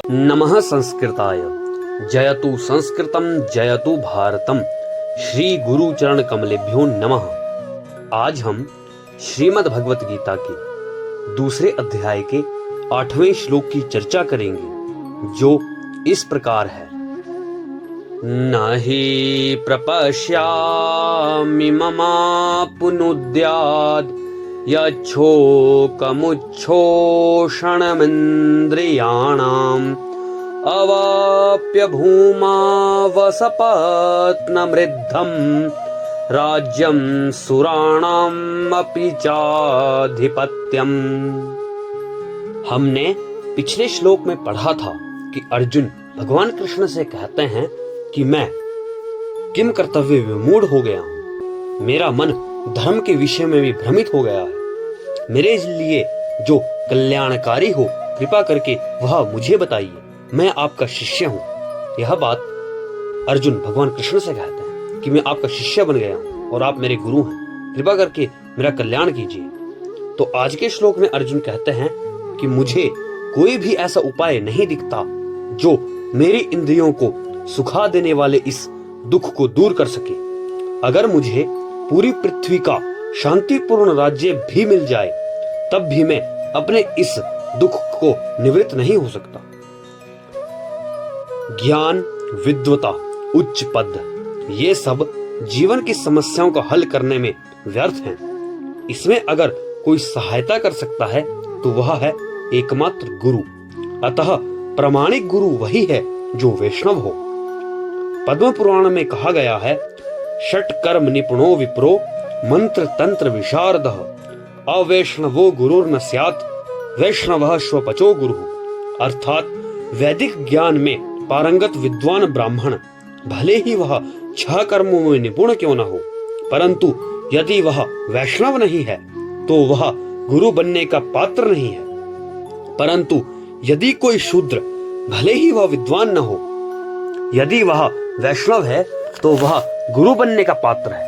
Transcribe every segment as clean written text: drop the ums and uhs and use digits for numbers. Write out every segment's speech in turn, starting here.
नमः संस्कृताय। जयतु संस्कृतम जयतु भारतम। श्री गुरु चरण कमलेभ्यो नमः। आज हम श्रीमद् भगवत गीता के दूसरे अध्याय के 8वें श्लोक की चर्चा करेंगे, जो इस प्रकार है। नहि प्रपश्यामि ममापुनुद्यात् यच्छोकमुच्छोषणमिन्द्रियाणाम् अवाप्य भूमावसपत्नमृद्धम् राज्यं सुराणाम् अपि चाधिपत्यम्। हमने पिछले श्लोक में पढ़ा था कि अर्जुन भगवान कृष्ण से कहते हैं कि मैं किम कर्तव्य विमूढ़ हो गया हूँ, मेरा मन धर्म के विषय में भी भ्रमित हो गया है। मेरे लिए जो कल्याणकारी हो कृपा करके वह मुझे बताइए, मैं आपका शिष्य हूँ। यह बात अर्जुन भगवान कृष्ण से कहते हैं कि मैं आपका शिष्य बन गया हूँ और आप मेरे गुरु हैं, कृपा करके मेरा कल्याण कीजिए। तो आज के श्लोक में अर्जुन कहते हैं कि मुझे कोई भी ऐसा उपाय नहीं दिखता जो मेरी इंद्रियों को सुखा देने वाले इस दुख को दूर कर सके। अगर मुझे पूरी पृथ्वी का शांतिपूर्ण राज्य भी मिल जाए तब भी मैं अपने इस दुख को निवृत्त नहीं हो सकता। ज्ञान, विद्वता, उच्च पद, ये सब जीवन की समस्याओं का हल करने में व्यर्थ हैं। इसमें अगर कोई सहायता कर सकता है तो वह है एकमात्र गुरु। अतः प्रामाणिक गुरु वही है जो वैष्णव हो। पद्म पुराण में कहा गया है, षट कर्म निपुणो विप्रो मंत्र तंत्र विशारदः अवैष्णवो गुरुर्न स्यात् वैष्णवः स्वपचो गुरु। अर्थात वैदिक ज्ञान में पारंगत विद्वान ब्राह्मण भले ही वह 6 कर्मों में निपुण क्यों न हो, परंतु यदि वह वैष्णव नहीं है तो वह गुरु बनने का पात्र नहीं है। परंतु यदि कोई शूद्र भले ही वह विद्वान न हो, यदि वह वैष्णव है तो वह गुरु बनने का पात्र है।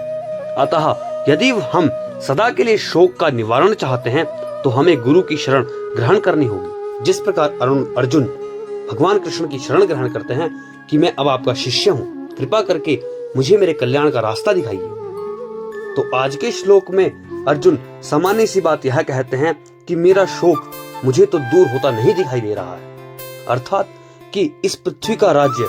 अतः यदि हम सदा के लिए शोक का निवारण चाहते हैं तो हमें गुरु की शरण ग्रहण करनी होगी। जिस प्रकार अर्जुन भगवान कृष्ण की शरण ग्रहण करते हैं कि मैं अब आपका शिष्य हूँ, कृपा करके मुझे मेरे कल्याण का रास्ता दिखाइए। तो आज के श्लोक में अर्जुन सामान्य सी बात यह कहते हैं कि मेरा शोक मुझे तो दूर होता नहीं दिखाई दे रहा है। अर्थात कि इस पृथ्वी का राज्य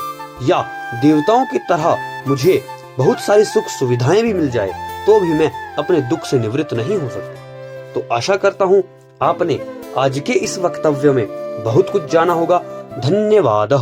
या देवताओं की तरह मुझे बहुत सारी सुख सुविधाएं भी मिल जाए तो भी मैं अपने दुख से निवृत्त नहीं हो सकता। तो आशा करता हूँ आपने आज के इस वक्तव्य में बहुत कुछ जाना होगा। धन्यवाद।